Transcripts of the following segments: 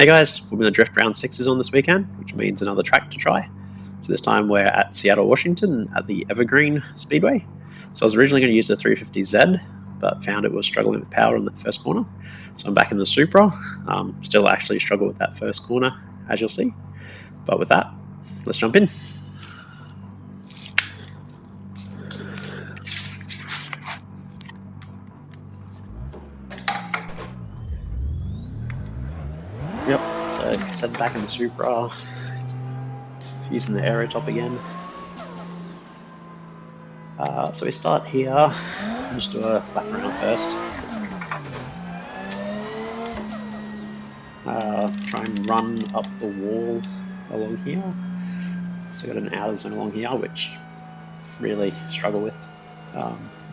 Hey guys, we're going to drift round 6s on this weekend, which means another track to try. So this time we're at Seattle, Washington at the Evergreen Speedway. So I was originally going to use the 350Z, but found it was struggling with power on that first corner. So I'm back in the Supra. Still actually struggle with that first corner, as you'll see. But with that, let's jump in. Yep, so set back in the Supra, using the aero top again. So we start here, and just do a lap around first. Try and run up the wall along here. So I've got an outer zone along here, which really struggle with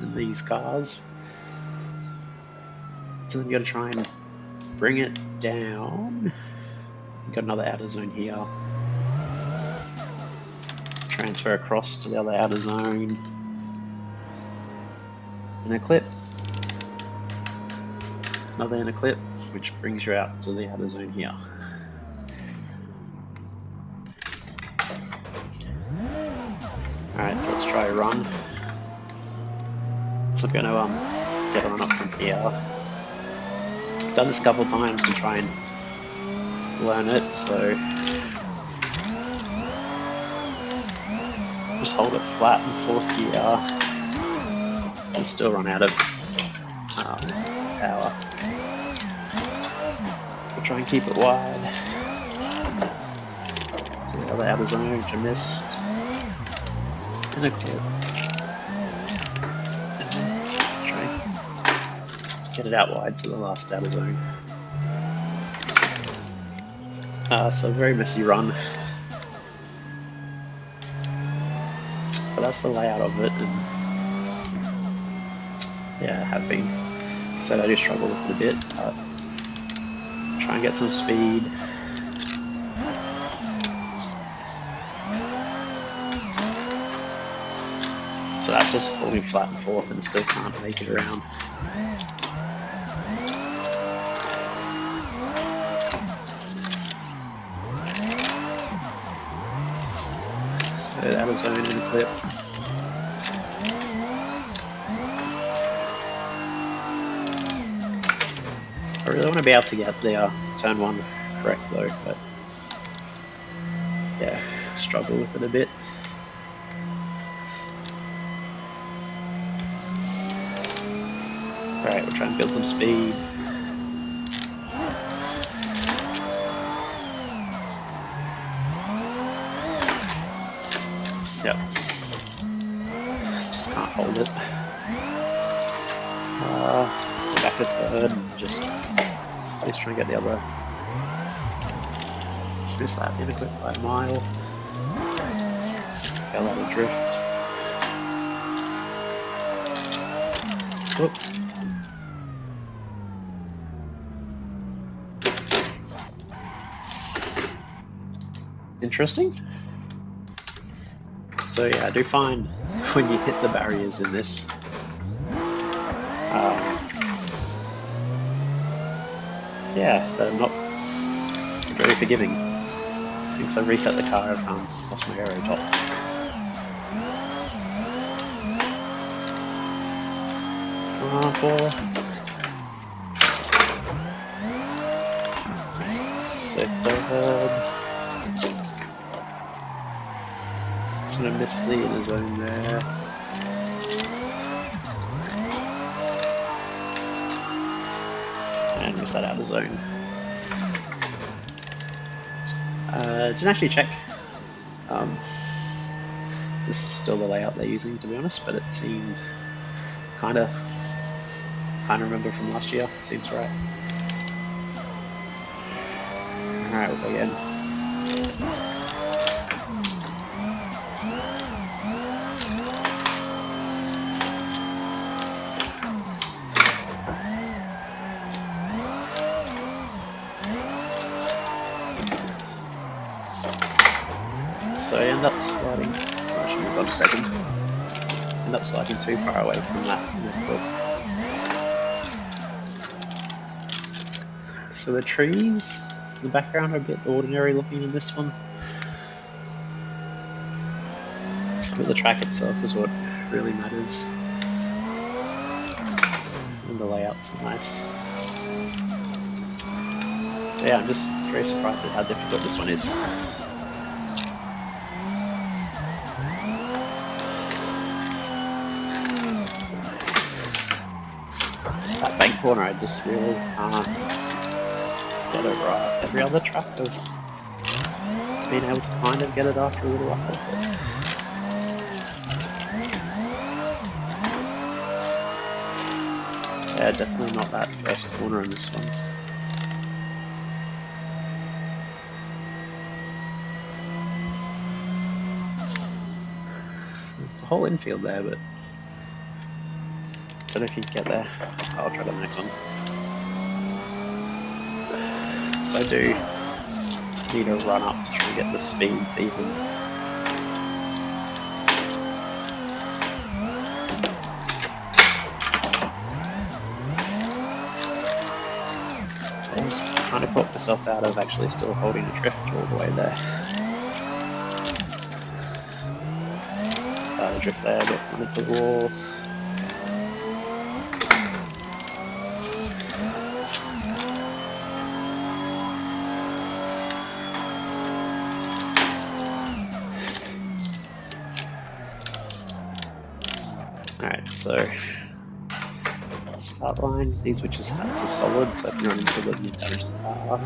in these cars. So then you got to try and bring it down. You've got another outer zone here. Transfer across to the other outer zone. Inner clip. Another inner clip, which brings you out to the outer zone here. Alright, so let's try a run. So I'm going to get a run up from here. I've done this a couple of times to try and learn it, so just hold it flat in 4th gear and still run out of power. We'll try and keep it wide. To the other outer zone, which I missed. Inner clip. And then try and get it out wide to the last outer zone. So a very messy run. But that's the layout of it, and yeah, I have been. Like I said, I do struggle with it a bit, but try and get some speed. So that's just falling flat and forth and still can't make it around. So that was zone in a clip. I really want to be able to get the turn 1 correct though, but yeah, struggle with it a bit. Alright, we'll try and build some speed. Yep. Just can't hold it. So back to 3rd and just at least try and get the other. Miss that inner clip by a mile. Fell out of drift. Whoop. Interesting. So yeah, I do find when you hit the barriers in this, yeah, they're not very forgiving. Since I reset the car, I've lost my aero top. So 3rd. Just gonna miss the inner zone there. And miss that outer zone. Didn't actually check. This is still the layout they're using, to be honest, but it seemed kind of remember from last year. It seems right. Alright, we'll go again. So I end up sliding, I should move on a second, end up sliding too far away from that. So the trees in the background are a bit ordinary looking in this one. But the track itself is what really matters. And the layout's nice. Yeah, I'm just very surprised at how difficult this one is. That bank corner, I just really can't get it right. Every other track I've been able to kind of get it after a little while. Yeah, definitely not that first corner in this one. It's a whole infield there, but I don't know if you can get there. I'll try the next one. So I do need to run up to try and get the speeds even. I just kind of caught myself out of actually still holding a drift all the way there. The drift there, but run into the wall. Alright, so start line, these witches hats are solid, so if you run into them, you damage the car.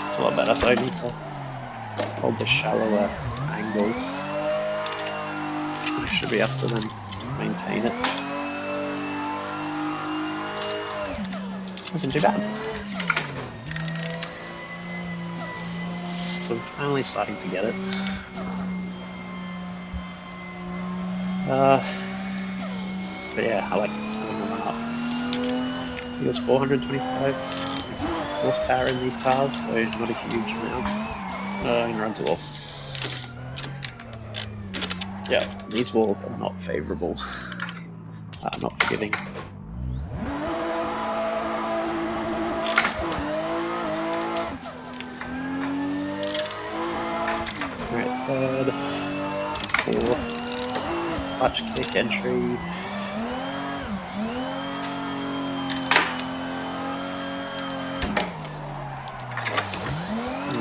It's a lot better, so I need to hold the shallower angle. I should be able to then maintain it. Wasn't too bad. So I'm finally starting to get it. But yeah, I like having them run up. I think it was 425 horsepower in these cars, so not a huge amount. I'm gonna run to wall. Yeah, these walls are not favourable. Not forgiving. Alright, third, fourth, clutch kick entry.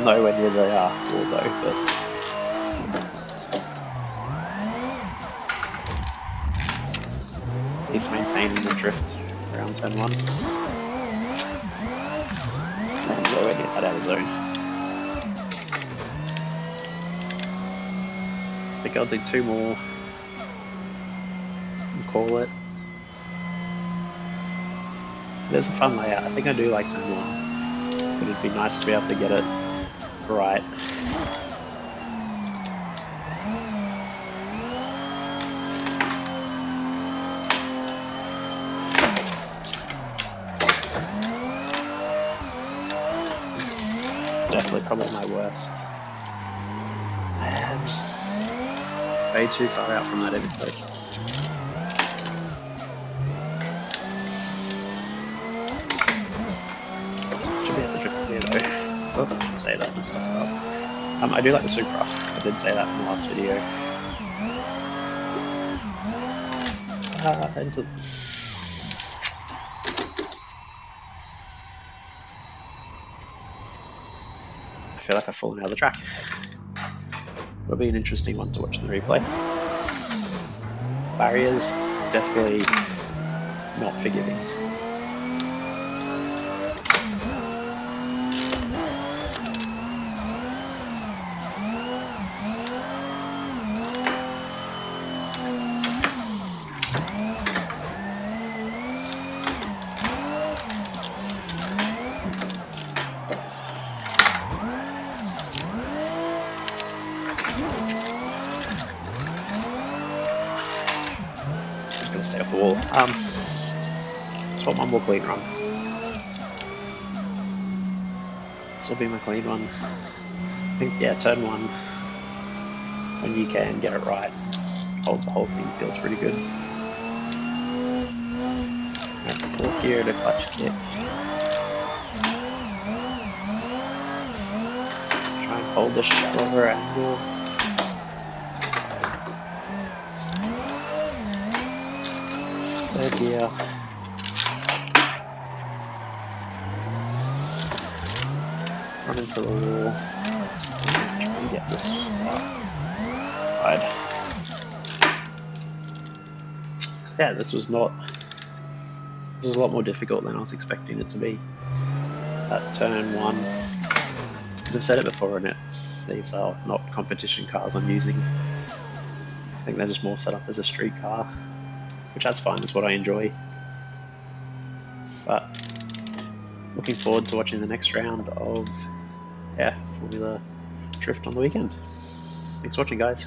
Nowhere near the wall though, but he's maintaining the drift around turn 1. And nowhere near that out of zone. I think I'll do 2 more and call it. There's a fun layout. I think I do like turn 1, but it'd be nice to be able to get it right. Definitely probably my worst. I'm just way too far out from that input. Should be able to drift here though. Oh, I didn't say that and stuff up. I do like the Supra. I did say that in the last video. Into I feel like I've fallen out of the track. It'll be an interesting one to watch in the replay. Barriers, definitely not forgiving. Stay off the wall. Let's swap one more clean run. This will be my clean one. I think, yeah, turn 1, when you can get it right, hold the whole thing, feels pretty good. At the 4th gear to clutch kick. Try and hold the shallower angle. 3rd gear. Run into the wall. Try and get this wide. Yeah, this was a lot more difficult than I was expecting it to be. At turn 1, I've said it before, and these are not competition cars I'm using. I think they're just more set up as a street car, which that's fine, that's what I enjoy. But looking forward to watching the next round of Formula Drift on the weekend. Thanks for watching, guys.